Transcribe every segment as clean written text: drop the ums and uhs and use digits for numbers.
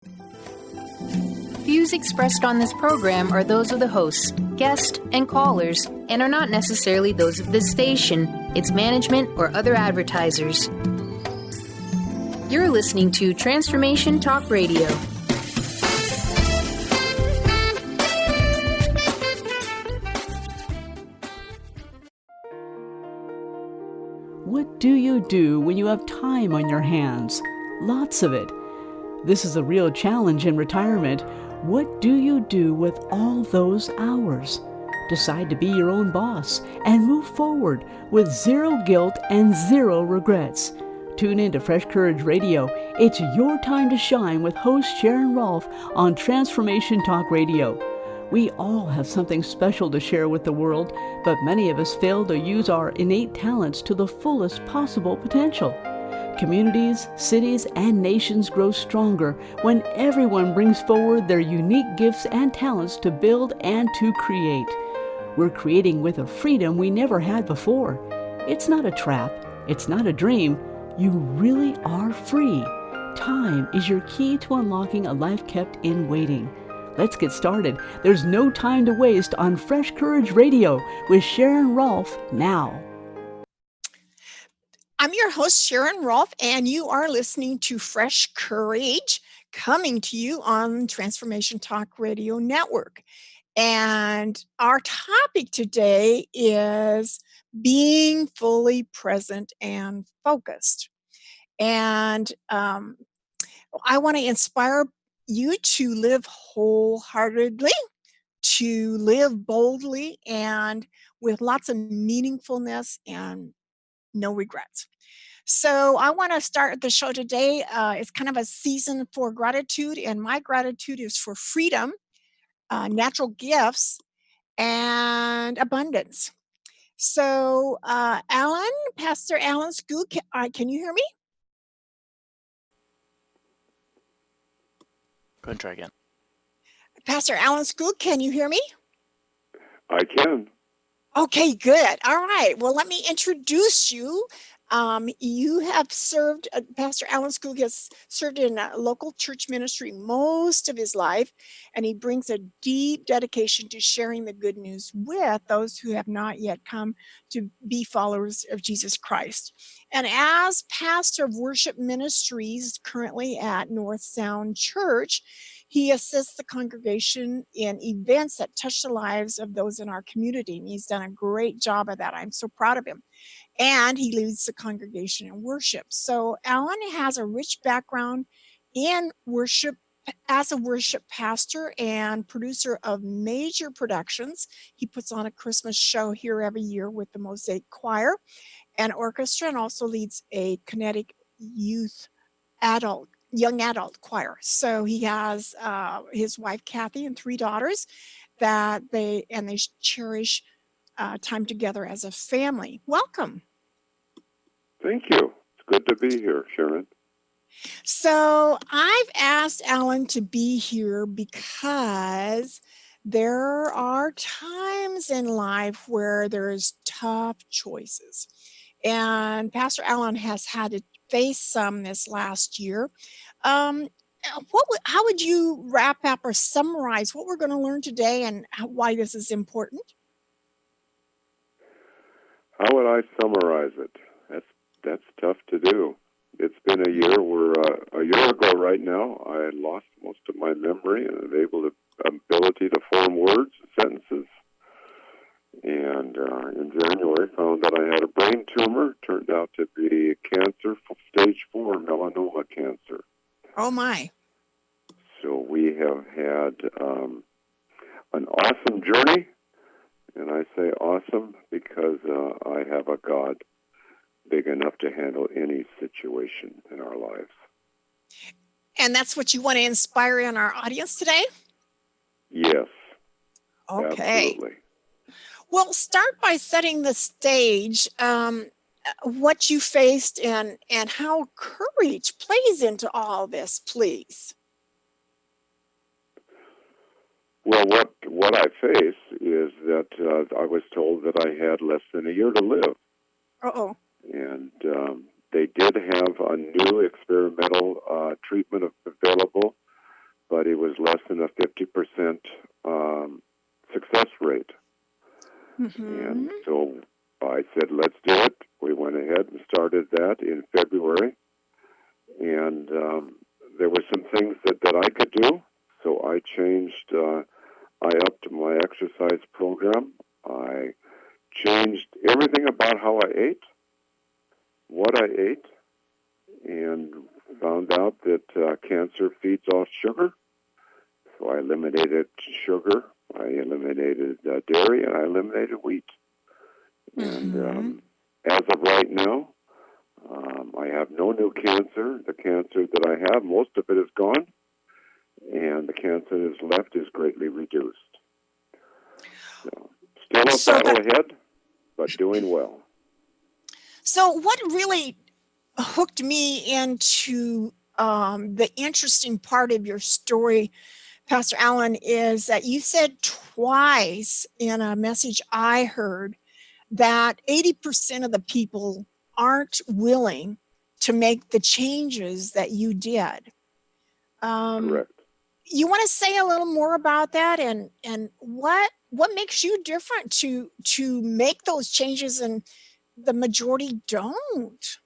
Views expressed on this program are those of the hosts, guests, and callers, and are not necessarily those of this station, its management, or other advertisers. You're listening to Transformation Talk Radio. What do you do when you have time on your hands? Lots of it. This is a real challenge in retirement. What do you do with all those hours? Decide to be your own boss and move forward with zero guilt and zero regrets. Tune in to Fresh Courage Radio. It's your time to shine with host Sharon Rolph on Transformation Talk Radio. We all have something special to share with the world, but many of us fail to use our innate talents to the fullest possible potential. Communities, cities, and nations grow stronger when everyone brings forward their unique gifts and talents to build and to create. We're creating with a freedom we never had before. It's not a trap. It's not a dream. You really are free. Time is your key to unlocking a life kept in waiting. Let's get started. There's no time to waste on Fresh Courage Radio with Sharon Rolph now. I'm your host, Sharon Rolph, and you are listening to Fresh Courage, coming to you on Transformation Talk Radio Network. And our topic today is being fully present and focused. And I want to inspire you to live wholeheartedly, to live boldly, and with lots of meaningfulness and no regrets. So I want to start the show today. It's kind of a season for gratitude, and my gratitude is for freedom, natural gifts, and abundance. So Alan, Pastor Alan Scoot, can you hear me? Go ahead and try again. Pastor Alan Scoot, can you hear me? I can. Okay, good. All right. Well, let me introduce you. You have served, Pastor Alan Skoog has served in a local church ministry most of his life, and he brings a deep dedication to sharing the good news with those who have not yet come to be followers of Jesus Christ. And as pastor of worship ministries currently at North Sound Church, he assists the congregation in events that touch the lives of those in our community. And he's done a great job of that. I'm so proud of him. And he leads the congregation in worship. So Alan has a rich background in worship as a worship pastor and producer of major productions. He puts on a Christmas show here every year with the Mosaic Choir and Orchestra, and also leads a Kinetic young adult choir. So he has his wife Kathy and 3 daughters that they cherish time together as a family. Welcome. Thank you. It's good to be here, Sharon. So I've asked Alan to be here because there are times in life where there's tough choices. And Pastor Alan has had to face some this last year. How would you wrap up or summarize what we're going to learn today and why this is important? How would I summarize it? That's tough to do. It's been a year where a year ago right now, I had lost most of my memory and ability to form words, sentences. And in January, found that I had a brain tumor. Turned out to be cancer, stage 4 melanoma cancer. Oh my! So we have had an awesome journey, and I say awesome because I have a God big enough to handle any situation in our lives. And that's what you want to inspire in our audience today? Yes. Okay. Absolutely. Well, start by setting the stage, what you faced and how courage plays into all this, please. Well, what I face is that I was told that I had less than a year to live. Uh-oh. And they did have a new experimental treatment available but it was less than a 50% success rate. And so I said, let's do it. We went ahead and started that in February. And there were some things that I could do. So I changed, I upped my exercise program. I changed everything about how I ate, what I ate, and found out that cancer feeds off sugar. So I eliminated sugar, I eliminated dairy, and I eliminated wheat. And as of right now, I have no new cancer. The cancer that I have, most of it is gone, and the cancer that is left is greatly reduced. So, still a battle ahead, but doing well. So what really hooked me into the interesting part of your story, Pastor Allen, is that you said twice in a message I heard that 80% of the people aren't willing to make the changes that you did. Correct. You want to say a little more about that, and what makes you different to make those changes and the majority don't?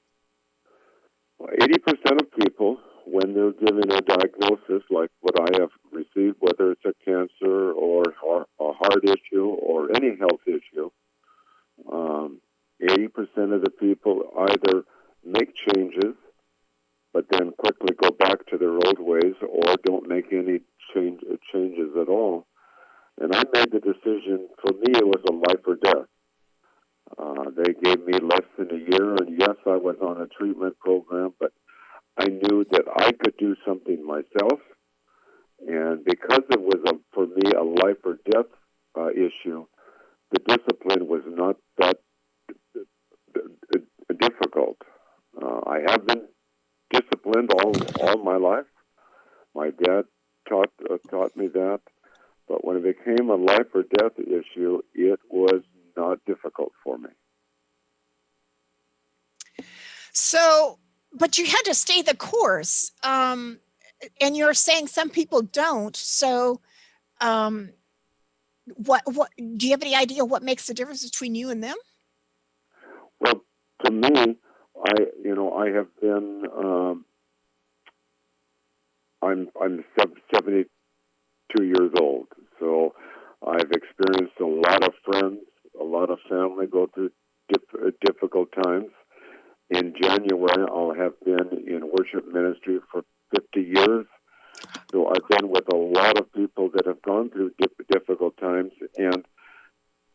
Well, 80% of people, when they're given a diagnosis like what I have received, whether it's a cancer or a heart issue or any health issue, 80% of the people either make changes but then quickly go back to their old ways or don't make any changes at all. And I made the decision, for me it was a life or death. They gave me less than a year, and yes, I was on a treatment program, but I knew that I could do something myself. And because it was, for me, a life or death issue, the discipline was not that difficult. I have been disciplined all my life. My dad taught me that. But when it became a life or death issue, it was not difficult for me. So, but you had to stay the course. And you're saying some people don't. So, what do you have any idea what makes the difference between you and them? Well, to me, I have been, I'm 72 years old, so I've experienced a lot of friends, a lot of family go through difficult times. In January, I'll have been in worship ministry for 50 years. So I've been with a lot of people that have gone through difficult times, and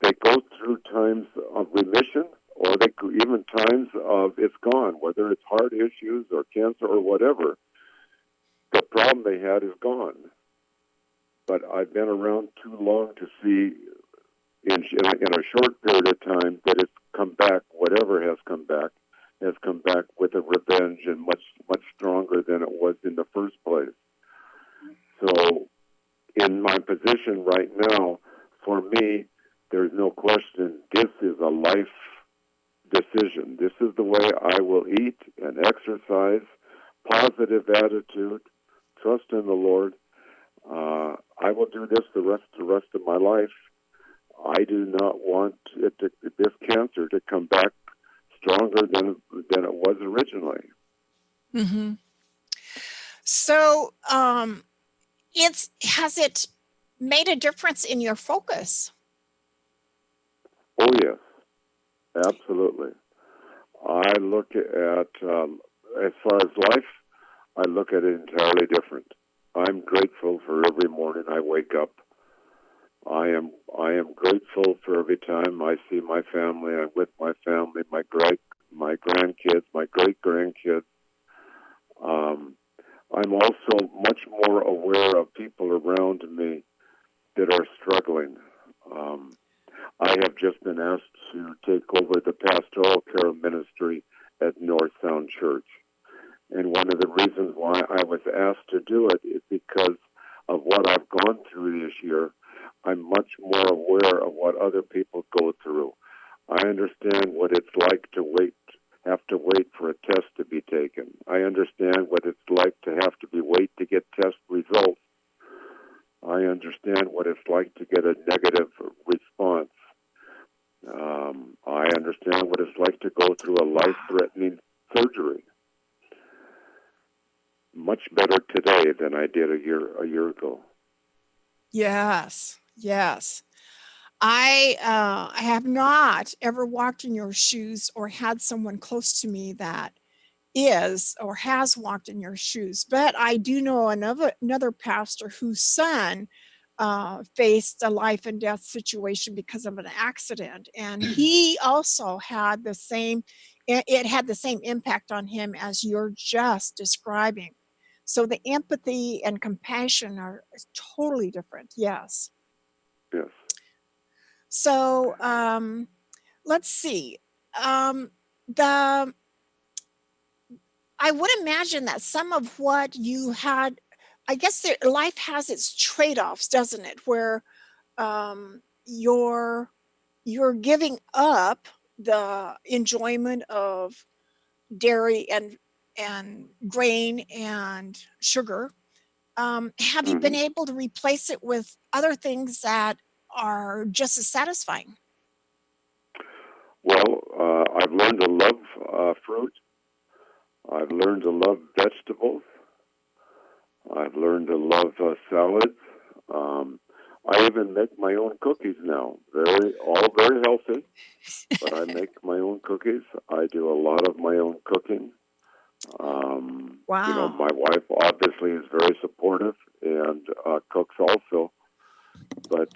they go through times of remission, or even times of it's gone, whether it's heart issues or cancer or whatever. The problem they had is gone. But I've been around too long to see in a short period of time that it's come back, whatever has come back with a revenge and much stronger than it was in the first place. So in my position right now, for me, there's no question, this is a life decision. This is the way I will eat and exercise, positive attitude, trust in the Lord. I will do this the rest of my life. I do not want this cancer to come back stronger than it was originally. Mm-hmm. So, has it made a difference in your focus? Oh yes, absolutely. I look at as far as life, I look at it entirely different. I'm grateful for every morning I wake up. I am grateful for every time I see my family. I'm with my family, my grandkids, my great grandkids. I'm also much more aware of people around me that are struggling. I have just been asked to take over the pastoral care ministry at North Sound Church. And one of the reasons why I was asked to do it is because of what I've gone through this year. I'm much more aware of what other people go through. I understand what it's like to have to wait for a test to be taken. I understand what it's like to have to wait to get test results understand what it's like to get a negative response. I understand what it's like to go through a life-threatening surgery. Much better today than I did a year ago. Yes, yes. I have not ever walked in your shoes or had someone close to me that is or has walked in your shoes, but I do know another pastor whose son faced a life and death situation because of an accident, and he also had the same. It had the same impact on him as you're just describing. So the empathy and compassion are totally different. Yes. Yes. So let's see. The I would imagine that some of what you had, I guess life has its trade-offs, doesn't it? Where um, you're giving up the enjoyment of dairy and grain and sugar. Have you been Hmm. able to replace it with other things that are just as satisfying? Well, I've learned to love fruit. I've learned to love vegetables. I've learned to love salads. Um, I even make my own cookies now. All very healthy, but I make my own cookies. I do a lot of my own cooking. Wow. My wife obviously is very supportive and cooks also. But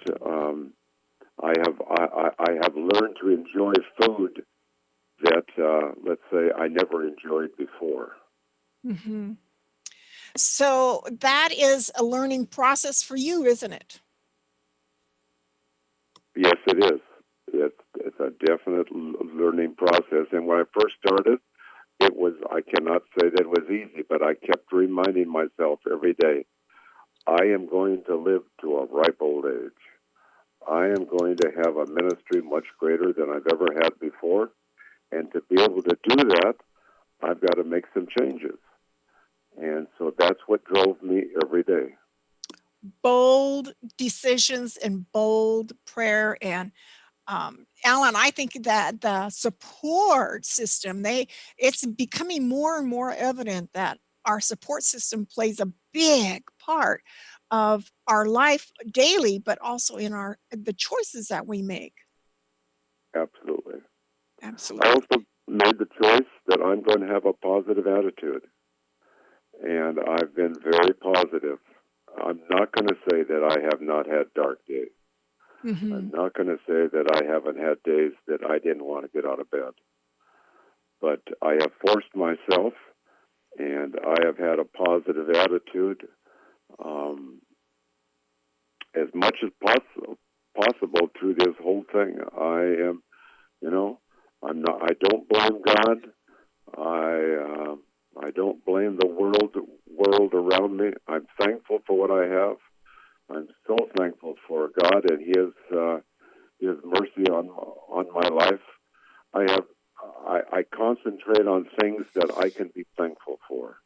I have learned to enjoy food that let's say I never enjoyed before. Hmm. So that is a learning process for you, isn't it? Yes, it is. It's a definite learning process. And when I first started, I cannot say that it was easy, but I kept reminding myself every day, I am going to live to a ripe old age. I am going to have a ministry much greater than I've ever had before. And to be able to do that, I've got to make some changes. And so that's what drove me every day. Bold decisions and bold prayer. And Alan, I think that the support system, it's becoming more and more evident that our support system plays a big part of our life daily, but also in the choices that we make. Absolutely. I Absolutely. also made the choice that I'm going to have a positive attitude. And I've been very positive. I'm not going to say that I have not had dark days. Hmm. I'm not going to say that I haven't had days that I didn't want to get out of bed. But I have forced myself, and I have had a positive attitude um, as much as possible through this whole thing. I am, I'm not. I don't blame God. I don't blame the world around me. I'm thankful for what I have. I'm so thankful for God and His mercy on my life. I concentrate on things that I can be thankful for.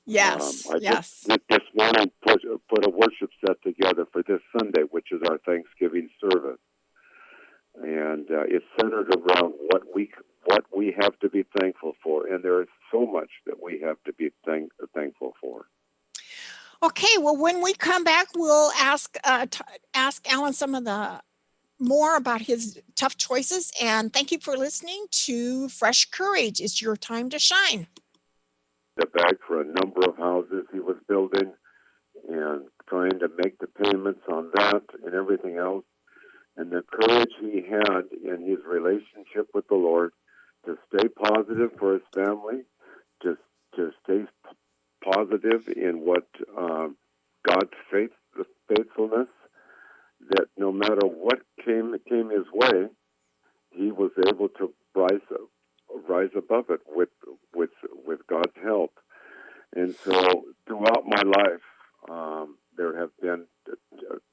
Yes, I just yes. this morning put a worship set together for this Sunday, which is our Thanksgiving service, and it's centered around what we have to be thankful for, and there is so much that we have to be thankful for. Okay, well, when we come back, we'll ask Alan some of the more about his tough choices. And thank you for listening to Fresh Courage. It's your time to shine. The bag for a number of houses he was building and trying to make the payments on that and everything else. And the courage he had in his relationship with the Lord to stay positive for his family, to stay positive in what God's faithfulness, that no matter what came his way, he was able to rise above it with God's help. And so throughout my life, there have been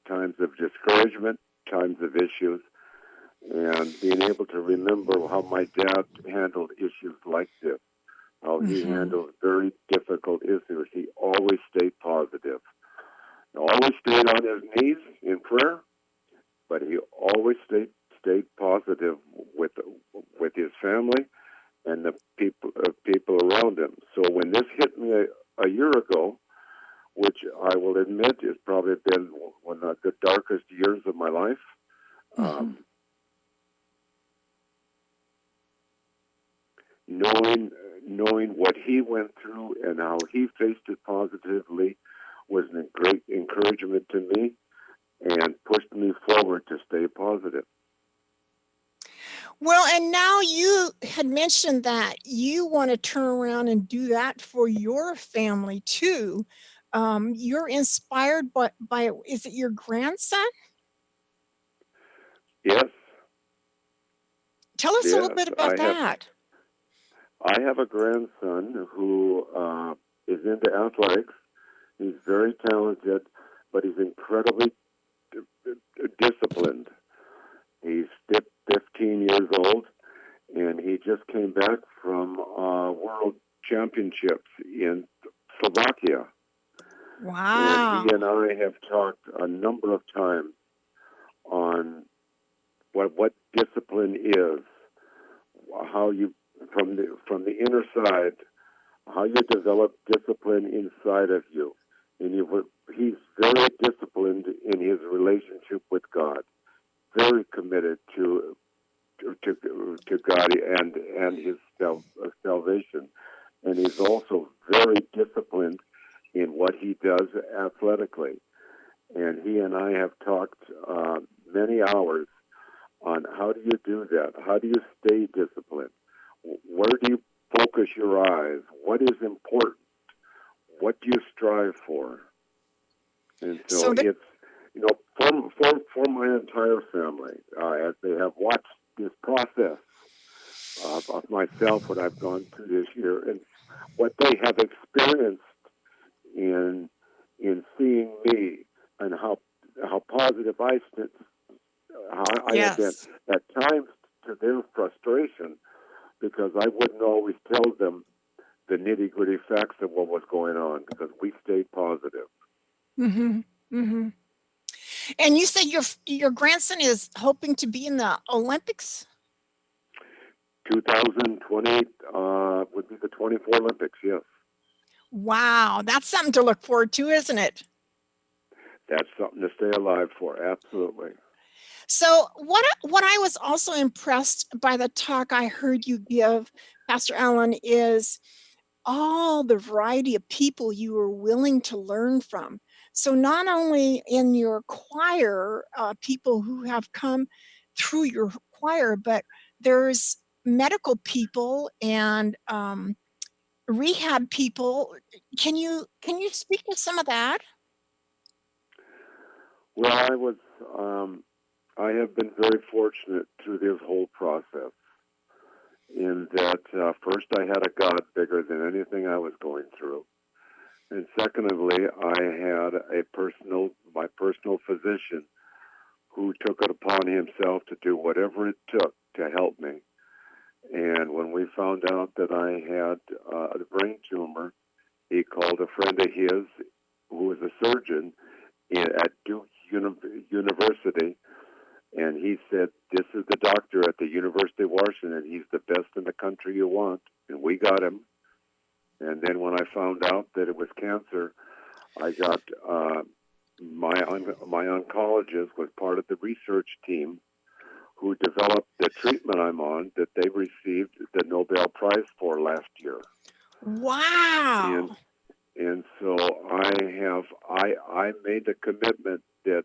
times of discouragement, times of issues, and being able to remember how my dad handled issues like this, how he Mm-hmm. handled very difficult issues. He always stayed positive. All always stayed on his knees in prayer, but he always stayed positive with his family and the people around him. So when this hit me a year ago, which I will admit has probably been one of the darkest years of my life, knowing what he went through and how he faced it positively was a great encouragement to me and pushed me forward to stay positive. Well, and now you had mentioned that you want to turn around and do that for your family too. You're inspired by, is it your grandson? Yes. Tell us a little bit about that. I have a grandson who is into athletics. He's very talented, but he's incredibly disciplined. He's 15 years old, and he just came back from World Championships in Slovakia. Wow. And he and I have talked a number of times on what discipline is, how you from the inner side, how you develop discipline inside of you. And he's very disciplined in his relationship with God, very committed to God and his salvation. And he's also very disciplined in what he does athletically. And he and I have talked many hours on how do you do that? How do you stay disciplined? Where do you focus your eyes? What is important? What do you strive for? And so it's, for my entire family, as they have watched this process of myself, what I've gone through this year, and what they have experienced in seeing me and how positive I have been at times to their frustration, because I wouldn't always tell them the nitty-gritty facts of what was going on, because we stayed positive. Mm-hmm. Mm-hmm. And you said your grandson is hoping to be in the Olympics? 2020 would be the 24 Olympics, yes. Wow, that's something to look forward to, isn't it? That's something to stay alive for, absolutely. So what I was also impressed by the talk I heard you give, Pastor Allen, is all the variety of people you were willing to learn from. So not only in your choir, people who have come through your choir, but there's medical people and rehab people. Can you speak to some of that? Well, I have been very fortunate through this whole process in that first I had a God bigger than anything I was going through. And secondly, I had my personal physician who took it upon himself to do whatever it took to help me. And when we found out that I had a brain tumor, he called a friend of his who was a surgeon at Duke University, and he said, "This is the doctor at the University of Washington. He's the best in the country you want." And we got him. And then when I found out that it was cancer, I got my oncologist was part of the research team who developed the treatment I'm on that they received the Nobel Prize for last year. Wow. And so I made the commitment that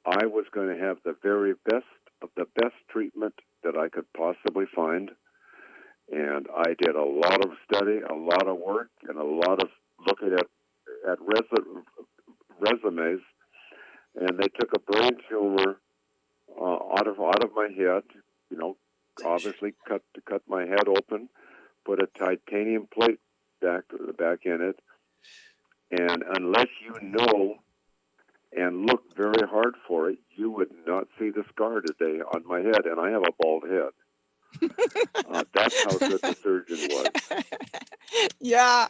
I was going to have the very best of the best treatment that I could possibly find. And I did a lot of study, a lot of work, and a lot of looking at resumes. And they took a brain tumor out of my head, obviously cut my head open, put a titanium plate back in it. And unless you know and look very hard for it, you would not see the scar today on my head. And I have a bald head. That's how good the surgeon was. Yeah.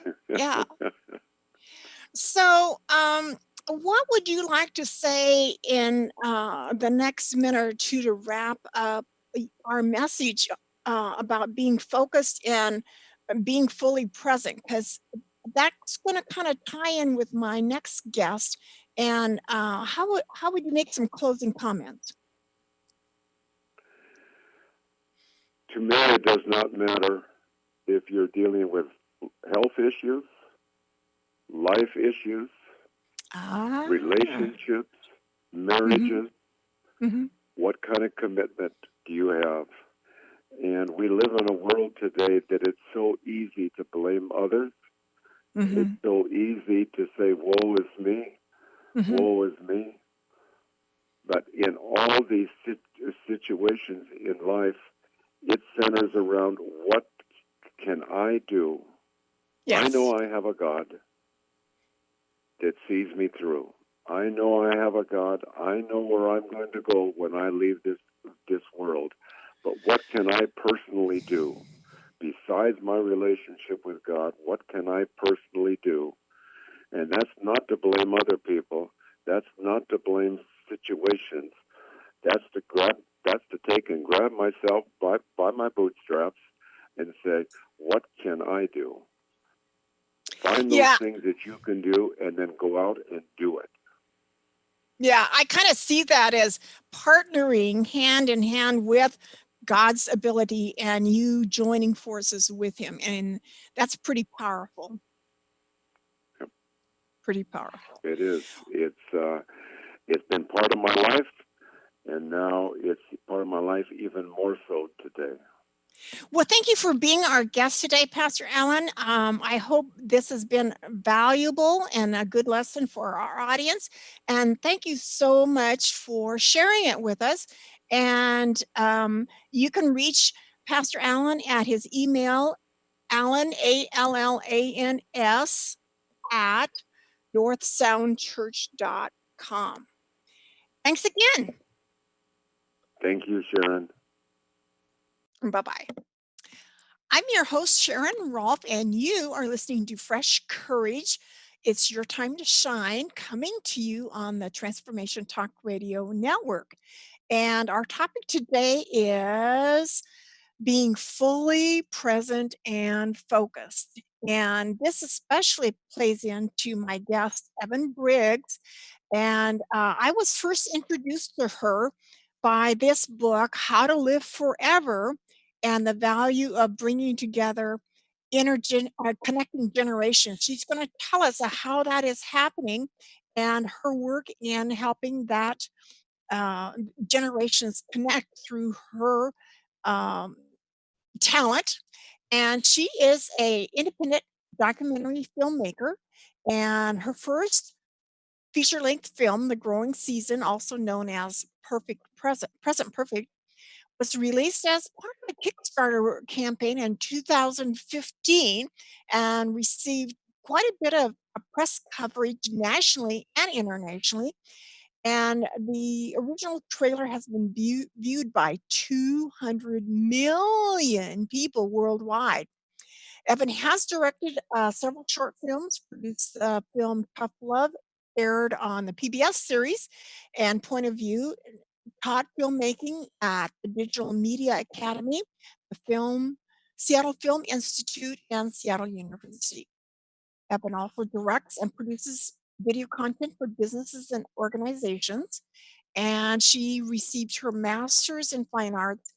So, what would you like to say in the next minute or two to wrap up our message about being focused and being fully present? Because that's going to kind of tie in with my next guest. And how would you make some closing comments? To me, it does not matter if you're dealing with health issues, life issues, relationships, marriages. Mm-hmm. What kind of commitment do you have? And we live in a world today that it's so easy to blame others. Mm-hmm. It's so easy to say, woe is me, Mm-hmm. woe is me. But in all these situations in life, it centers around what can I do? Yes. I know I have a God that sees me through. I know I have a God. I know where I'm going to go when I leave this world. But what can I personally do? Besides my relationship with God, what can I personally do? And that's not to blame other people. That's not to blame situations. That's to take and grab myself by my bootstraps and say, what can I do? Find those things that you can do and then go out and do it. Yeah, I kind of see that as partnering hand in hand with God's ability and you joining forces with him. And that's pretty powerful. Yep. Pretty powerful. It is. It's been part of my life, and now it's part of my life even more so today. Well, thank you for being our guest today, Pastor Allen. I hope this has been valuable and a good lesson for our audience. And thank you so much for sharing it with us. And you can reach Pastor Allen at his email, Allen, ALLANS, at northsoundchurch.com. Thanks again. Thank you, Sharon. Bye-bye. I'm your host, Sharon Rolph, and you are listening to Fresh Courage. It's your time to shine, coming to you on the Transformation Talk Radio Network. And our topic today is being fully present and focused. And this especially plays into my guest, Evan Briggs. And I was first introduced to her by this book, How to Live Forever, and the value of bringing together connecting generations. She's going to tell us how that is happening and her work in helping that generations connect through her talent. And she is an independent documentary filmmaker, and her first feature-length film, The Growing Season, also known as Present Perfect, was released as part of a Kickstarter campaign in 2015 and received quite a bit of press coverage nationally and internationally. And the original trailer has been viewed by 200 million people worldwide. Evan has directed several short films, produced the film Tough Love, aired on the PBS series and Point of View, taught filmmaking at the Digital Media Academy, the Seattle Film Institute, and Seattle University. Evan also directs and produces video content for businesses and organizations. And she received her master's in fine arts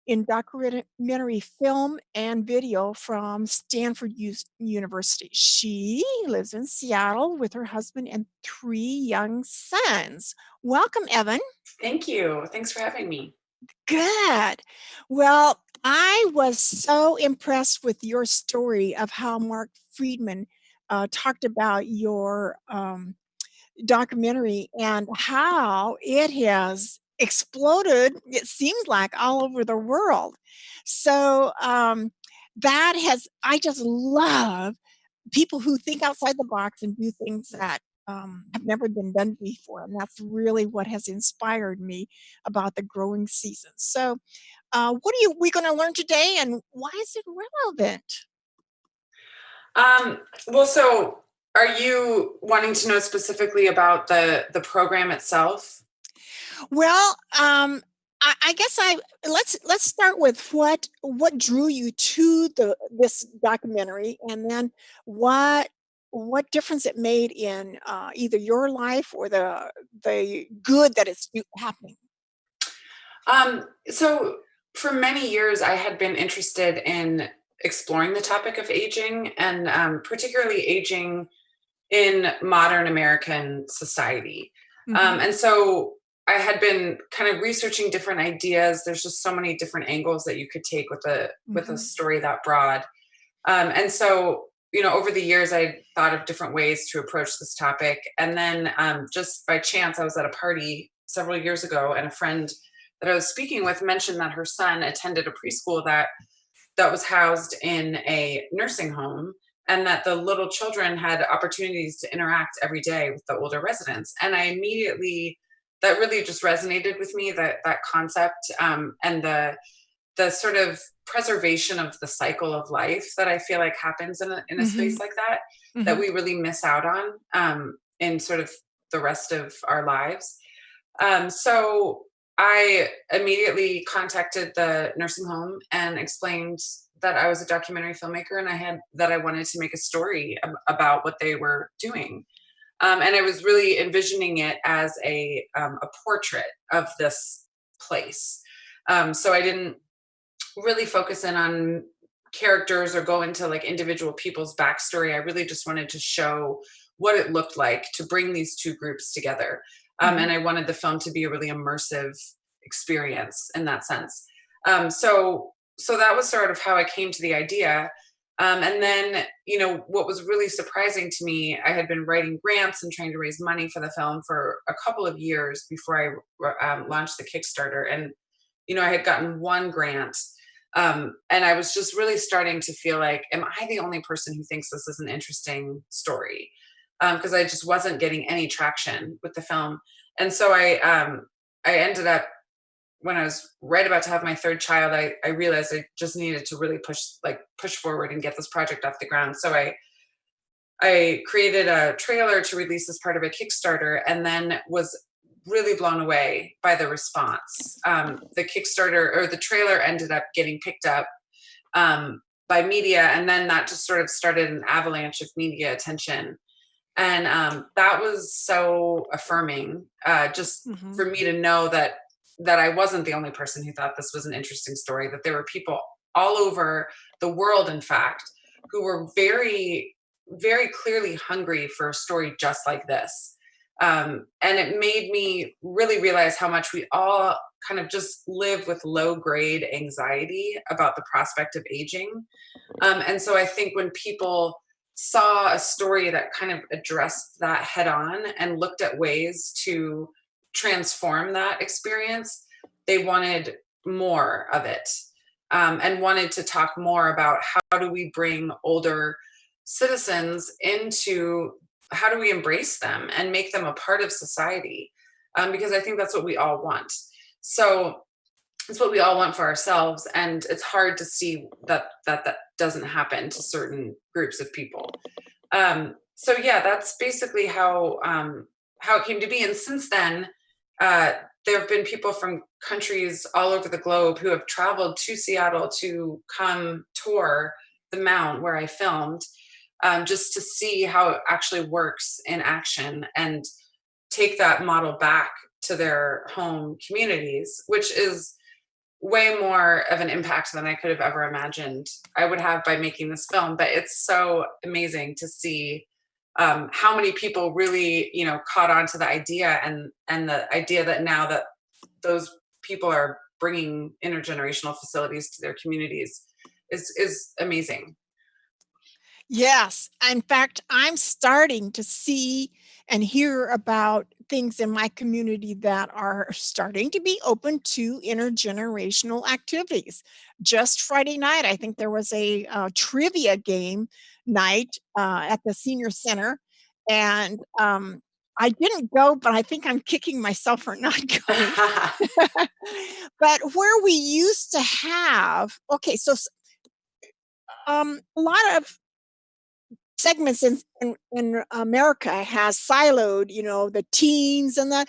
in documentary film and video from Stanford University. She lives in Seattle with her husband and 3 young sons. Welcome, Evan. Thank you. Thanks for having me. Good. Well, I was so impressed with your story of how Mark Friedman talked about your documentary and how it has exploded, it seems like, all over the world. So I just love people who think outside the box and do things that have never been done before. And that's really what has inspired me about the growing season. So what are we going to learn today, and why is it relevant? So Are you wanting to know specifically about the program itself? Well, I guess let's start with what drew you to this documentary, and then what what difference it made in either your life or the good that is happening. So for many years, I had been interested in exploring the topic of aging, and particularly aging in modern American society. Hmm. And so I had been kind of researching different ideas. There's just so many different angles that you could take with a Hmm. story that broad. And so, over the years, I thought of different ways to approach this topic. And then just by chance, I was at a party several years ago, and a friend that I was speaking with mentioned that her son attended a preschool that was housed in a nursing home, and that the little children had opportunities to interact every day with the older residents. And I immediately, that really just resonated with me, that concept, and the sort of preservation of the cycle of life that I feel like happens in a Hmm. space like that, that Hmm. we really miss out on in sort of the rest of our lives. So I immediately contacted the nursing home and explained that I was a documentary filmmaker, and I wanted to make a story about what they were doing. And I was really envisioning it as a portrait of this place. So I didn't really focus in on characters or go into like individual people's backstory. I really just wanted to show what it looked like to bring these two groups together. Hmm. And I wanted the film to be a really immersive experience in that sense. So that was sort of how I came to the idea. And then, what was really surprising to me, I had been writing grants and trying to raise money for the film for a couple of years before I launched the Kickstarter. And, I had gotten one grant. And I was just really starting to feel like, am I the only person who thinks this is an interesting story? Because I just wasn't getting any traction with the film. And so I ended up, when I was right about to have my third child, I realized I just needed to really push forward and get this project off the ground. So I created a trailer to release as part of a Kickstarter, and then was really blown away by the response. The Kickstarter, or the trailer, ended up getting picked up by media, and then that just sort of started an avalanche of media attention. And that was so affirming, just Hmm. for me to know that I wasn't the only person who thought this was an interesting story, that there were people all over the world, in fact, who were very, very clearly hungry for a story just like this. And it made me really realize how much we all kind of just live with low grade anxiety about the prospect of aging. And so I think when people saw a story that kind of addressed that head on and looked at ways to transform that experience, they wanted more of it, and wanted to talk more about how do we bring older citizens into, how do we embrace them and make them a part of society, because I think that's what we all want. So it's what we all want for ourselves, and it's hard to see that doesn't happen to certain groups of people. So yeah, that's basically how it came to be. And since then, uh, there have been people from countries all over the globe who have traveled to Seattle to come tour the Mount where I filmed, just to see how it actually works in action and take that model back to their home communities, which is way more of an impact than I could have ever imagined I would have by making this film. But it's so amazing to see how many people really, caught on to the idea, and the idea that now that those people are bringing intergenerational facilities to their communities is amazing. Yes. In fact, I'm starting to see and hear about things in my community that are starting to be open to intergenerational activities. Just Friday night, I think there was a trivia game night at the senior center. And I didn't go, but I think I'm kicking myself for not going. But where we used to have, okay, so a lot of segments in America has siloed, the teens and the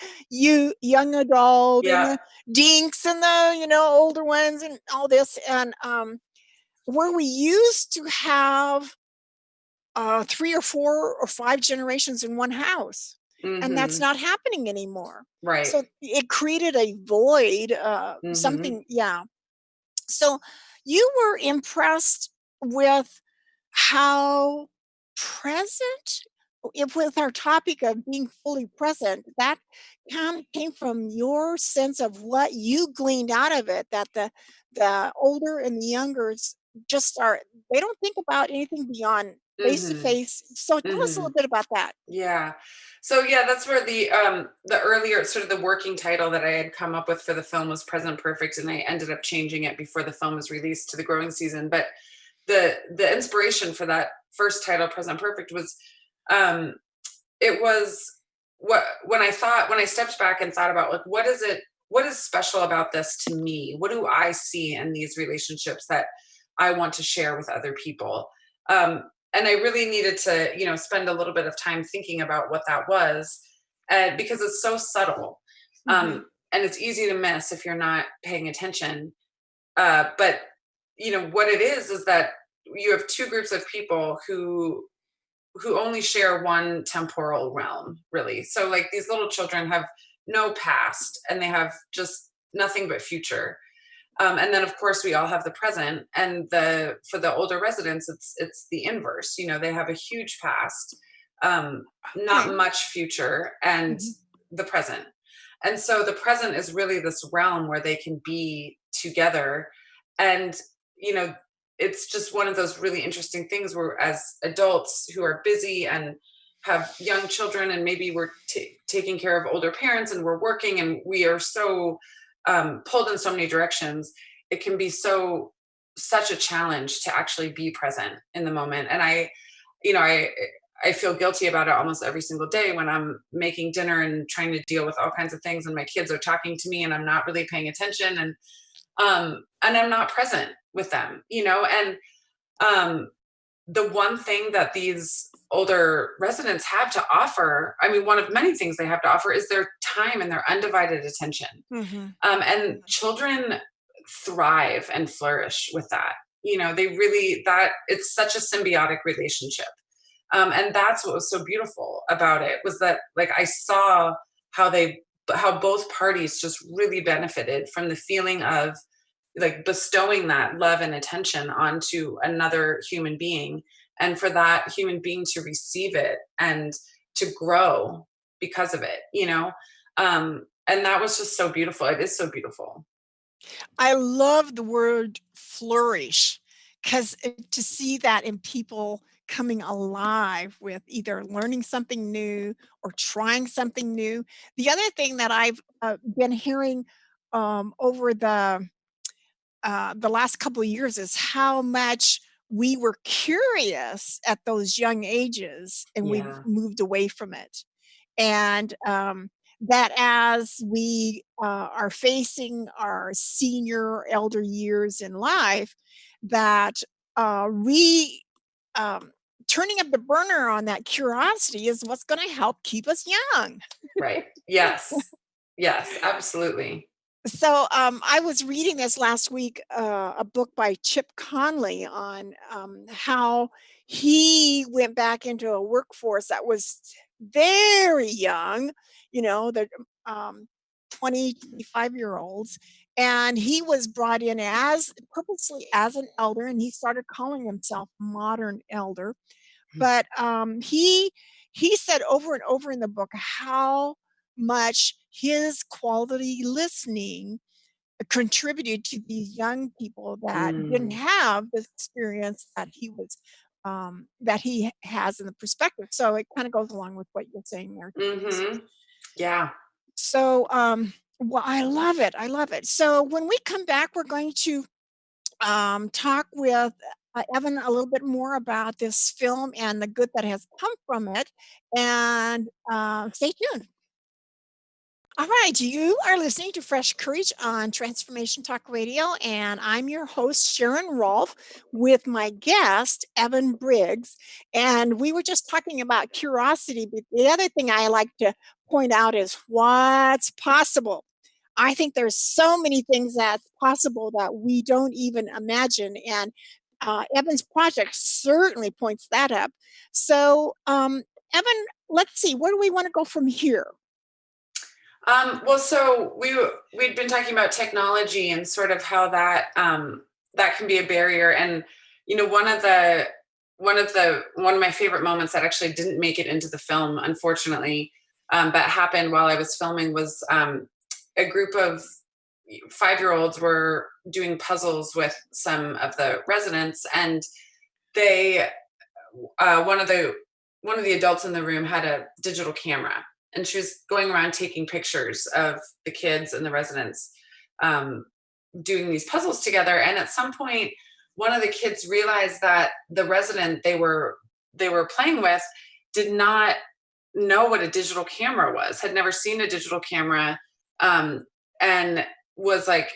young adult and Yeah. the dinks and the, older ones and all this. And where we used to have 3 or 4 or 5 generations in one house, and that's Mm-hmm. not happening anymore. Right. So it created a void, Mm-hmm. something, yeah. So you were impressed with how present, if with our topic of being fully present, that came from your sense of what you gleaned out of it, that the older and the youngers just are, they don't think about anything beyond face to Mm-hmm. face. So tell us a Mm-hmm. little bit about that. Yeah. So yeah, that's where the earlier sort of the working title that I had come up with for the film was Present Perfect, and I ended up changing it before the film was released to the growing season. But the inspiration for that first title, Present Perfect, was um it was when I stepped back and thought about, like, what is special about this to me? What do I see in these relationships that I want to share with other people? And I really needed to, spend a little bit of time thinking about what that was, because it's so subtle, Hmm. and it's easy to miss if you're not paying attention. But what it is that you have two groups of people who only share one temporal realm, really. So, like, these little children have no past, and they have just nothing but future. And then, of course, we all have the present, and for the older residents, it's the inverse. They have a huge past, um, Okay. not much future, and Hmm. the present. And so the present is really this realm where they can be together. And you know it's just one of those really interesting things where, as adults who are busy and have young children, and maybe we're taking care of older parents, and we're working, and we are so pulled in so many directions, it can be such a challenge to actually be present in the moment. And I feel guilty about it almost every single day when I'm making dinner and trying to deal with all kinds of things, and my kids are talking to me, and I'm not really paying attention, and I'm not present with them. And the one thing that these older residents have to offer, I mean, one of many things they have to offer, is their time and their undivided attention. Hmm. And children thrive and flourish with that. They really, that it's such a symbiotic relationship. And that's what was so beautiful about it, was that, like, I saw how both parties just really benefited from the feeling of, like, bestowing that love and attention onto another human being, and for that human being to receive it and to grow because of it. And that was just so beautiful. It is so beautiful. I love the word flourish, because to see that in people coming alive with either learning something new or trying something new. The other thing that I've been hearing over the last couple of years is how much we were curious at those young ages and we've Yeah. moved away from it. And that as we are facing our senior elder years in life, that re turning up the burner on that curiosity is what's going to help keep us young. Right. Yes. Yes, absolutely. So I was reading this last week, a book by Chip Conley on how he went back into a workforce that was very young, the um, 20, 25-year olds. And he was brought in as purposely as an elder, and he started calling himself modern elder. But he said over and over in the book how much his quality listening contributed to these young people that didn't Mm. have the experience that he has in the perspective. So it kind of goes along with what you're saying there. Mhm. Yeah. So well, I love it. I love it. So when we come back, we're going to talk with Evan a little bit more about this film and the good that has come from it. And stay tuned. All right, you are listening to Fresh Courage on Transformation Talk Radio, and I'm your host, Sharon Rolph, with my guest, Evan Briggs. And we were just talking about curiosity, but the other thing I like to point out is what's possible. I think there's so many things that's possible that we don't even imagine, and Evan's project certainly points that up. So, Evan, let's see, where do we want to go from here? Well, so we'd been talking about technology and sort of how that that can be a barrier. And one of my favorite moments that actually didn't make it into the film, unfortunately, but happened while I was filming was a group of 5-year-olds were doing puzzles with some of the residents, and they one of the adults in the room had a digital camera, and she was going around taking pictures of the kids and the residents um, doing these puzzles together. And at some point, one of the kids realized that the resident they were playing with did not know what a digital camera was, had never seen a digital camera, and was like,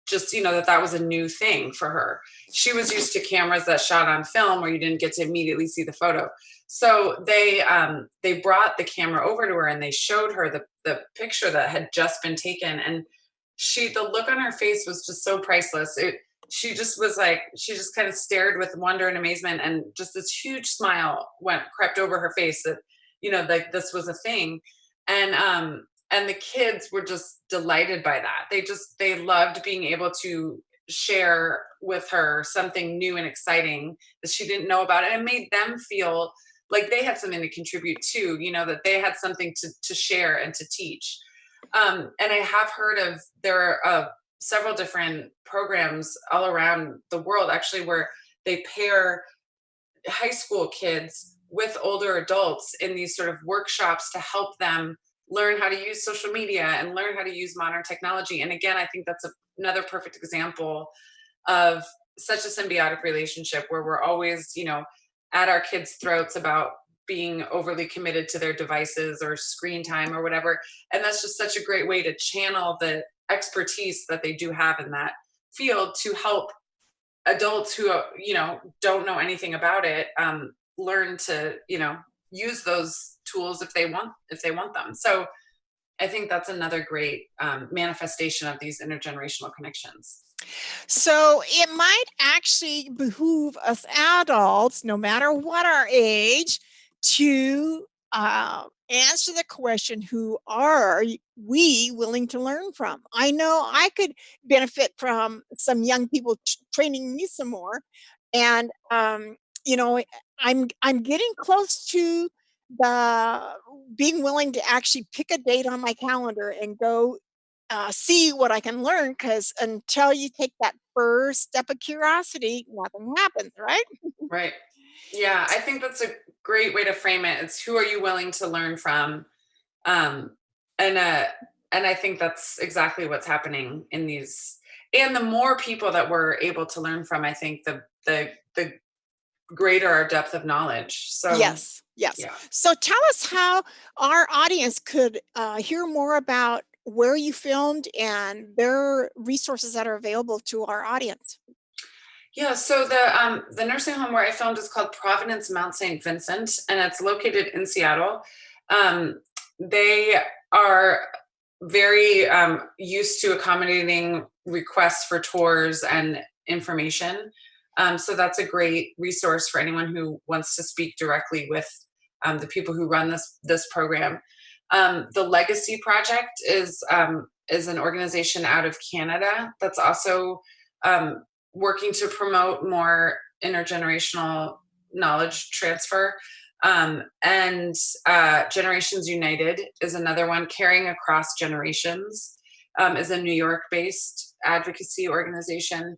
just that was a new thing for her. She was used to cameras that shot on film where you didn't get to immediately see the photo. So they brought the camera over to her and they showed her the picture that had just been taken, and the look on her face was just so priceless. She just was like, she just kind of stared with wonder and amazement, and just this huge smile crept over her face that like this was a thing. And the kids were just delighted by that. They loved being able to share with her something new and exciting that she didn't know about. And it made them feel like they had something to contribute to, that they had something to share and to teach. And I have heard of, there are several different programs all around the world actually where they pair high school kids with older adults in these sort of workshops to help them learn how to use social media and learn how to use modern technology. And again, I think that's another perfect example of such a symbiotic relationship where we're always, at our kids' throats about being overly committed to their devices or screen time or whatever. And that's just such a great way to channel the expertise that they do have in that field to help adults who don't know anything about it learn to use those tools if they want them. So I think that's another great manifestation of these intergenerational connections. So it might actually behoove us adults, no matter what our age, to answer the question, who are we willing to learn from? I know I could benefit from some young people training me some more. And, I'm getting close to the being willing to actually pick a date on my calendar and go see what I can learn, because until you take that first step of curiosity, nothing happens, right? Right. Yeah, I think that's a great way to frame it. It's who are you willing to learn from? Um, and I think that's exactly what's happening in these. And the more people that we're able to learn from, I think the greater our depth of knowledge. So Yes. yeah. So tell us how our audience could hear more about where you filmed and their resources that are available to our audience. Yeah, so the nursing home where I filmed is called Providence Mount St. Vincent, and it's located in Seattle. They are very used to accommodating requests for tours and information. So that's a great resource for anyone who wants to speak directly with the people who run this program. The Legacy Project is an organization out of Canada that's also working to promote more intergenerational knowledge transfer. And Generations United is another one. Caring Across Generations is a New York-based advocacy organization.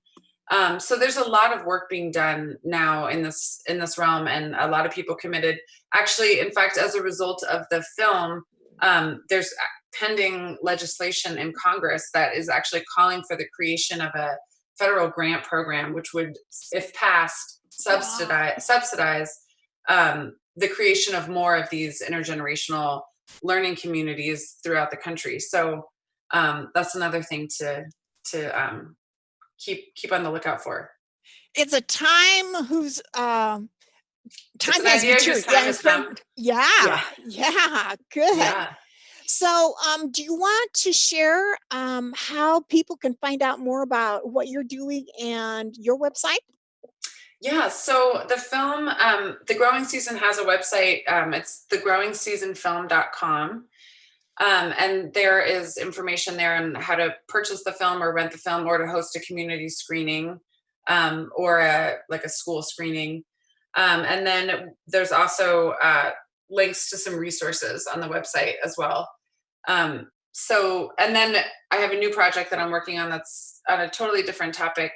So there's a lot of work being done now in this realm, and a lot of people committed. Actually, in fact, as a result of the film, there's pending legislation in Congress that is actually calling for the creation of a federal grant program, which would, if passed, subsidize the creation of more of these intergenerational learning communities throughout the country. So that's another thing to keep on the lookout for. It's a time whose time It's an has idea matured. whose time has come. Yeah, good. Yeah. So, do you want to share how people can find out more about what you're doing and your website? Yeah, so the film, The Growing Season has a website. It's thegrowingseasonfilm.com. And there is information there on how to purchase the film or rent the film or to host a community screening or a school screening. And then there's also links to some resources on the website as well. And then I have a new project that I'm working on that's on a totally different topic,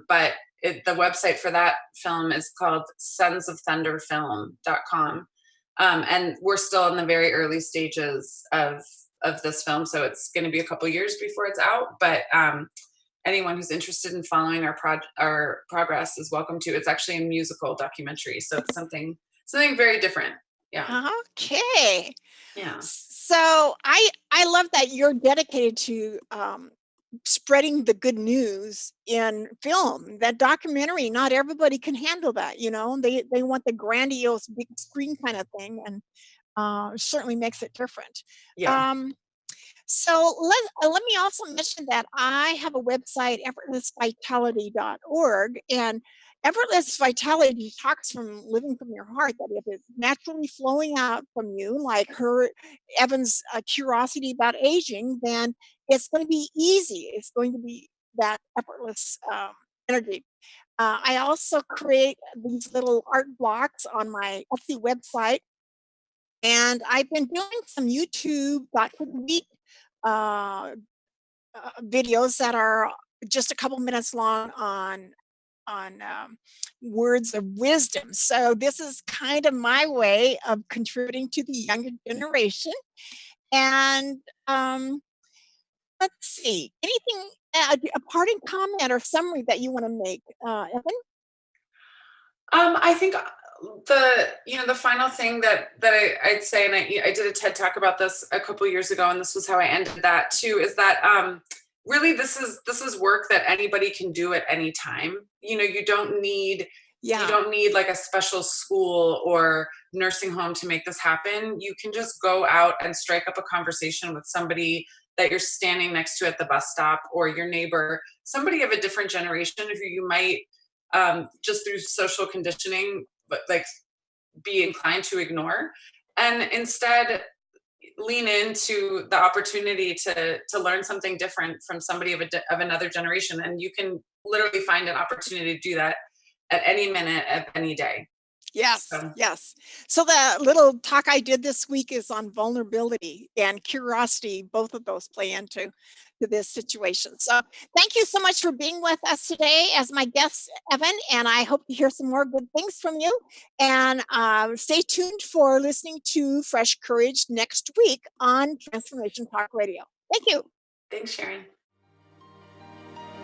but the website for that film is called sonsofthunderfilm.com. And we're still in the very early stages of this film, so it's going to be a couple years before it's out. But anyone who's interested in following our progress is welcome to. It's actually a musical documentary, so it's something very different. Yeah. Okay. Yeah. So I love that you're dedicated to spreading the good news in film. That documentary, not everybody can handle that. They want the grandiose big screen kind of thing, and certainly makes it different. Yeah. So let me also mention that I have a website, effortlessvitality.org, and effortless vitality talks from living from your heart, that if it's naturally flowing out from you, like Evan's curiosity about aging, then it's going to be easy. It's going to be that effortless energy. I also create these little art blocks on my Etsy website, and I've been doing some YouTube Got for the Week videos that are just a couple minutes long on words of wisdom. So this is kind of my way of contributing to the younger generation. And let's see, anything, a parting comment or summary that you want to make, Evan? I think the final thing that I'd say, and I did a TED Talk about this a couple years ago, and this was how I ended that too, is that really this is work that anybody can do at any time. You don't need like a special school or nursing home to make this happen. You can just go out and strike up a conversation with somebody that you're standing next to at the bus stop, or your neighbor, somebody of a different generation who you might just through social conditioning, but like be inclined to ignore, and instead lean into the opportunity to learn something different from somebody of another generation. And you can literally find an opportunity to do that at any minute of any day. Yes. So the little talk I did this week is on vulnerability and curiosity. Both of those play into this situation. So thank you so much for being with us today as my guest, Evan, and I hope to hear some more good things from you. And stay tuned for listening to Fresh Courage next week on Transformation Talk Radio. Thank you. Thanks, Sharon.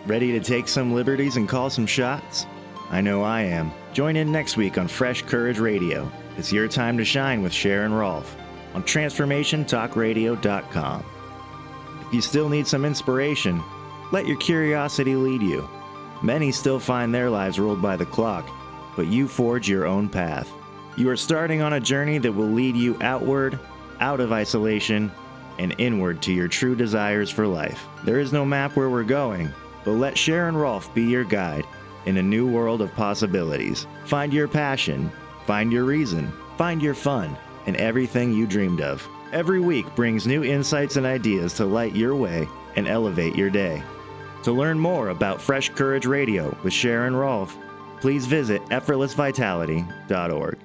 Ready to take some liberties and call some shots? I know I am. Join in next week on Fresh Courage Radio. It's your time to shine with Sharon Rolph on TransformationTalkRadio.com. If you still need some inspiration, let your curiosity lead you. Many still find their lives ruled by the clock, but you forge your own path. You are starting on a journey that will lead you outward, out of isolation, and inward to your true desires for life. There is no map where we're going, but let Sharon Rolph be your guide in a new world of possibilities. Find your passion, find your reason, find your fun, and everything you dreamed of. Every week brings new insights and ideas to light your way and elevate your day. To learn more about Fresh Courage Radio with Sharon Rolph, please visit effortlessvitality.org.